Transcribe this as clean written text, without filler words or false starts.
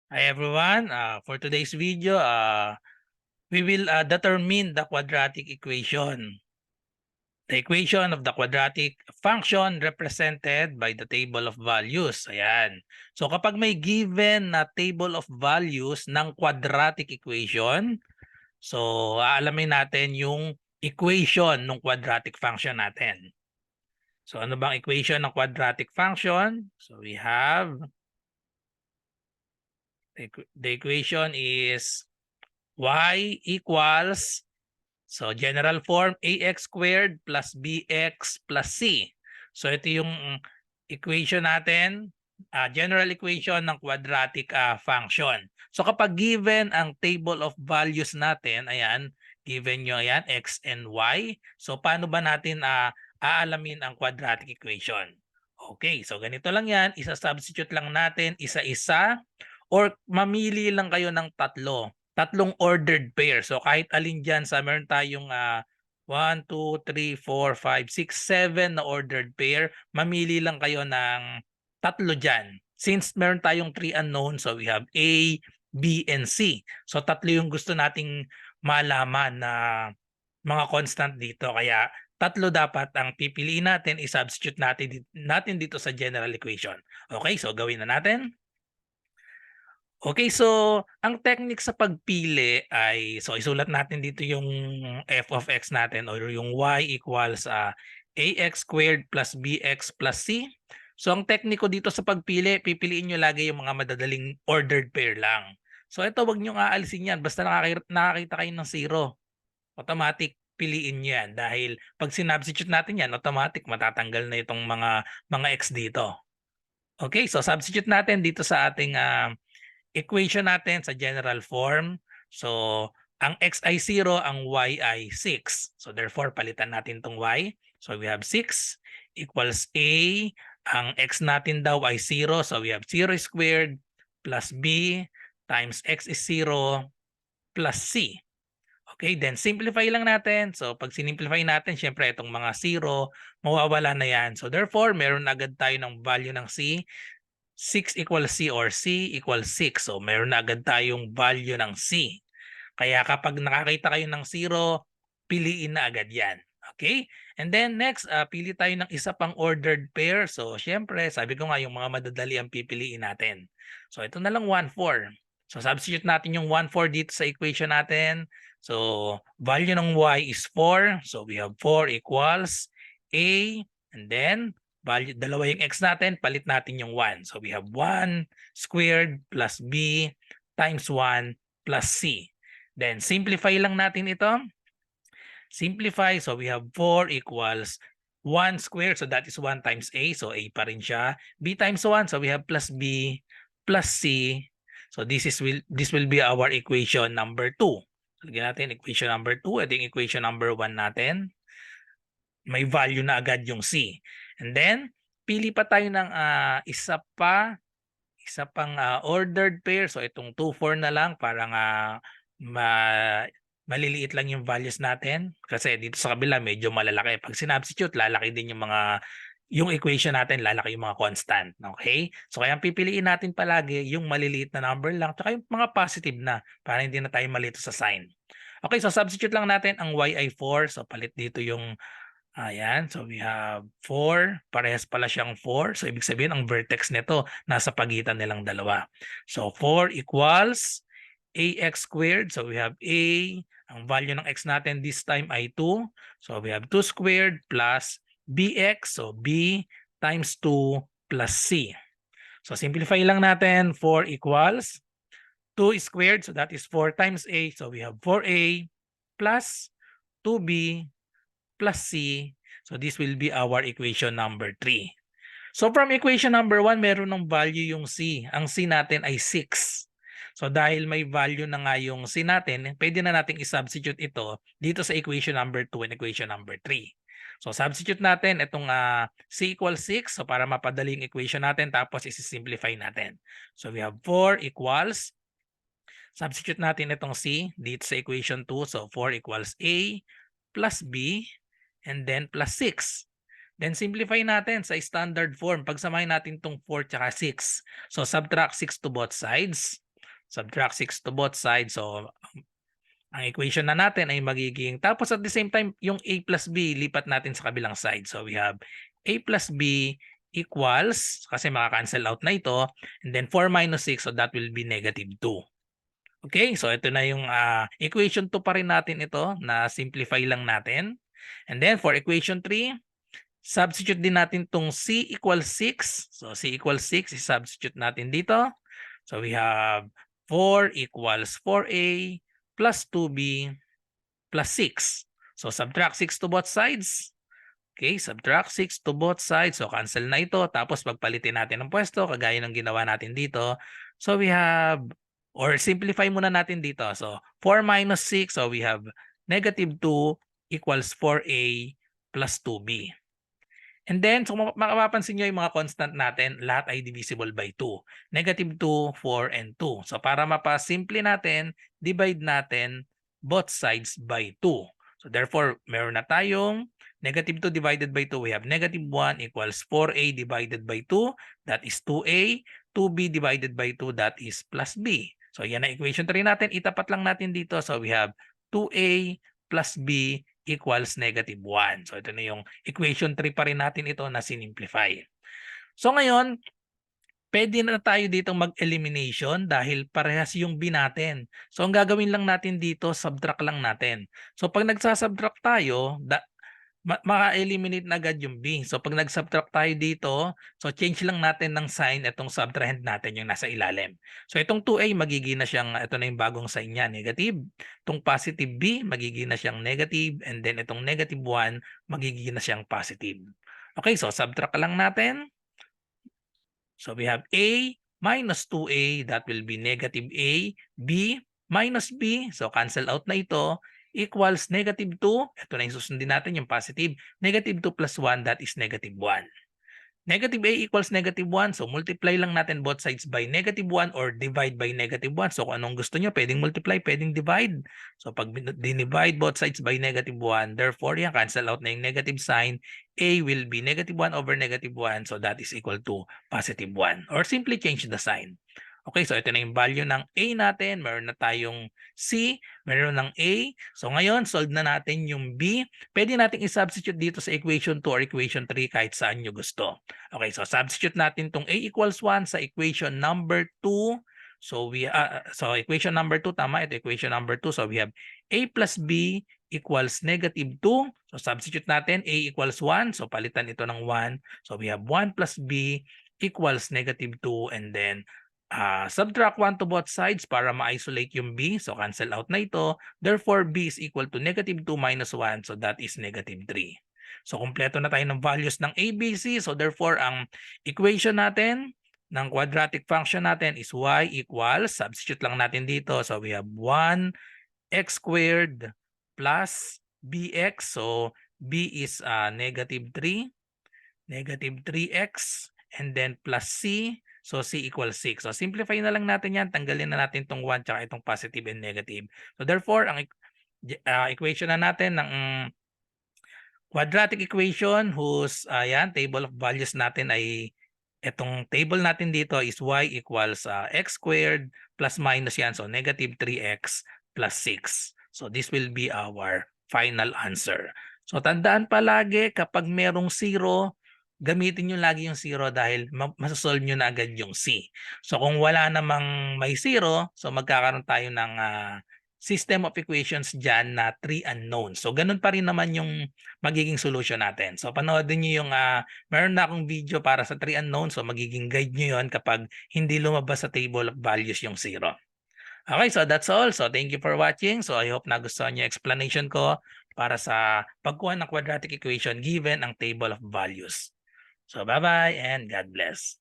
Hi everyone. For today's video, we will determine the quadratic equation. The equation of the quadratic function represented by the table of values. Ayan. So kapag may given na table of values ng quadratic equation, so aalamin natin yung equation ng quadratic function natin. So ano bang equation ng quadratic function? So we have the equation is y equals, so general form, ax squared plus bx plus c. So ito yung equation natin, general equation ng quadratic function. So kapag given ang table of values natin, ayan, given nyo ayan, x and y. So paano ba natin aalamin ang quadratic equation? Okay, so ganito lang yan. Isa-substitute lang natin isa-isa or mamili lang kayo ng tatlong ordered pair. So kahit alin dyan sa meron tayong 1, 2, 3, 4, 5, 6, 7 na ordered pair, mamili lang kayo ng tatlo dyan. Since meron tayong 3 unknown, so we have A, B, and C. So tatlo yung gusto nating malaman na mga constant dito. Kaya tatlo dapat ang pipiliin natin, i-substitute natin dito sa general equation. Okay, so gawin na natin. Okay, so ang technique sa pagpili ay, so isulat natin dito yung f of x natin or yung y equals ax squared plus bx plus c. So ang technique ko dito sa pagpili, pipiliin nyo lagi yung mga madadaling ordered pair lang. So ito, wag nyo aalisin yan, basta nakakita kayo ng zero. Automatic piliin nyo yan dahil pag sinubstitute natin yan, automatic matatanggal na itong mga x dito. Okay, so substitute natin dito sa ating equation natin sa general form. So, ang x ay 0, ang y ay 6. So, therefore, palitan natin itong y. So, we have 6 equals a. Ang x natin daw ay 0. So, we have 0 squared plus b times x is 0 plus c. Okay, then simplify lang natin. So, pag sinimplify natin, syempre itong mga 0, mawawala na yan. So, therefore, meron agad tayo ng value ng c. 6 equals C or C equals 6. So meron na agad tayong value ng C. Kaya kapag nakakita kayo ng 0, piliin na agad yan. Okay? And then next, pili tayo ng isa pang ordered pair. So syempre, sabi ko nga yung mga madadali ang pipiliin natin. So ito na lang 1, 4. So substitute natin yung 1, 4 dito sa equation natin. So value ng y is 4. So we have 4 equals A, and then value, dalawa yung x natin, palit natin yung 1. So we have 1 squared plus b times 1 plus c. Then simplify lang natin ito. Simplify, so we have 4 equals 1 squared, so that is 1 times a, so a pa rin siya. B times 1, so we have plus b plus c. So this will be our equation number 2. Lagyan natin equation number 2, ito yung equation number 1 natin. May value na agad yung C. And then, pili pa tayo ng isa pang ordered pair. So itong 2, 4 na lang para maliliit lang yung values natin. Kasi dito sa kabila medyo malalaki. Pag sinubstitute, lalaki din yung equation natin, lalaki yung mga constant. Okay? So kaya pipiliin natin palagi yung maliliit na number lang tsaka yung mga positive na para hindi na tayo malito sa sign. Okay, so substitute lang natin ang y ay 4. So palit dito yung ayan, so we have 4. Parehas pala siyang 4. So ibig sabihin ang vertex nito nasa pagitan nilang dalawa. So 4 equals ax squared. So we have a. Ang value ng x natin this time ay 2. So we have 2 squared plus bx. So b times 2 plus c. So simplify lang natin. 4 equals 2 squared. So that is 4 times a. So we have 4a plus 2b plus c. So this will be our equation number 3. So from equation number 1, meron ng value yung c. Ang c natin ay 6. So dahil may value na nga yung c natin, pwede na nating i-substitute ito dito sa equation number 2 and equation number 3. So substitute natin itong c equals 6. So para mapadali yung equation natin, tapos isi-simplify natin. So we have 4 equals, substitute natin itong c dito sa equation 2. So 4 equals a plus b and then plus 6. Then simplify natin sa standard form. Pagsamahin natin itong 4 tsaka 6. So subtract 6 to both sides. subtract 6 to both sides. So, ang equation na natin ay magiging, tapos at the same time, yung a plus b, lipat natin sa kabilang side. So, we have a plus b equals, kasi makakancel out na ito, and then 4 minus 6, so that will be negative 2. Okay, so ito na yung equation 2 pa rin natin ito, na simplify lang natin. And then for equation 3, substitute din natin tong c equals 6. So c equals 6, i-substitute natin dito. So we have 4 equals 4a plus 2b plus 6. So subtract 6 to both sides. Okay, subtract 6 to both sides. So cancel na ito. Tapos pagpalitin natin ng pwesto, kagaya ng ginawa natin dito. So we have, or simplify muna natin dito. So 4 minus 6, so we have negative 2 equals 4a plus 2b. And then, so makapapansin nyo yung mga constant natin, lahat ay divisible by 2. Negative 2, 4, and 2. So para mapasimple natin, divide natin both sides by 2. So therefore, meron na tayong negative 2 divided by 2. We have negative 1 equals 4a divided by 2. That is 2a. 2b divided by 2, that is plus b. So yan ang equation 3 natin. Itapat lang natin dito. So we have 2a plus b equals negative 1. So ito na yung equation 3 pa rin natin ito na sinimplify. So ngayon, pwede na tayo dito mag-elimination dahil parehas yung b natin. So ang gagawin lang natin dito, subtract lang natin. So pag nagsasubtract tayo, maka-eliminate na agad yung b. So pag nag-subtract tayo dito, so change lang natin ng sign itong subtrahend natin yung nasa ilalim. So itong 2a magiging na siyang, ito na yung bagong sign niya, negative. Itong positive b magiging na siyang negative, and then itong negative 1 magiging na siyang positive. Okay, so subtract lang natin. So we have a minus 2a, that will be negative a, b minus b, so cancel out na ito, equals negative 2, ito na yung susundin natin, yung positive, negative 2 plus 1, that is negative 1. Negative a equals negative 1, so multiply lang natin both sides by negative 1 or divide by negative 1. So kung anong gusto nyo, pwedeng multiply, pwedeng divide. So pag dinivide both sides by negative 1, therefore yan, cancel out na yung negative sign, a will be negative 1 over negative 1, so that is equal to positive 1. Or simply change the sign. Okay, so ito na yung value ng a natin. Meron na tayong c, meron ng a. So ngayon, solve na natin yung b. Pwede natin i-substitute dito sa equation 2 or equation 3 kahit saan nyo gusto. Okay, so substitute natin tong a equals 1 sa equation number 2. So equation number 2, tama, ito equation number 2. So we have a plus b equals negative 2. So substitute natin, a equals 1. So palitan ito ng 1. So we have 1 plus b equals negative 2, and then subtract 1 to both sides para ma-isolate yung b. So cancel out na ito. Therefore, b is equal to negative 2 minus 1. So that is negative 3. So kumpleto na tayo ng values ng a, b, c. So therefore, ang equation natin ng quadratic function natin is y equals, substitute lang natin dito. So we have 1x squared plus bx. So b is negative 3. Negative 3x. And then plus c. So c equals 6. So simplify na lang natin yan. Tanggalin na natin itong 1 tsaka itong positive and negative. So therefore, ang equation na natin ng quadratic equation whose table of values natin ay itong table natin dito is y equals x squared plus minus yan. So negative 3x plus 6. So this will be our final answer. So tandaan palagi kapag merong 0, gamitin nyo lagi yung 0 dahil masasolve nyo na agad yung C. So kung wala namang may 0, so magkakaroon tayo ng system of equations dyan na 3 unknowns. So ganun pa rin naman yung magiging solution natin. So panoodin nyo yung, meron na akong video para sa 3 unknowns. So magiging guide nyo yun kapag hindi lumabas sa table of values yung 0. Okay, so that's all. So thank you for watching. So I hope nagustuhan nyo yung explanation ko para sa pagkuha ng quadratic equation given ang table of values. So bye-bye and God bless.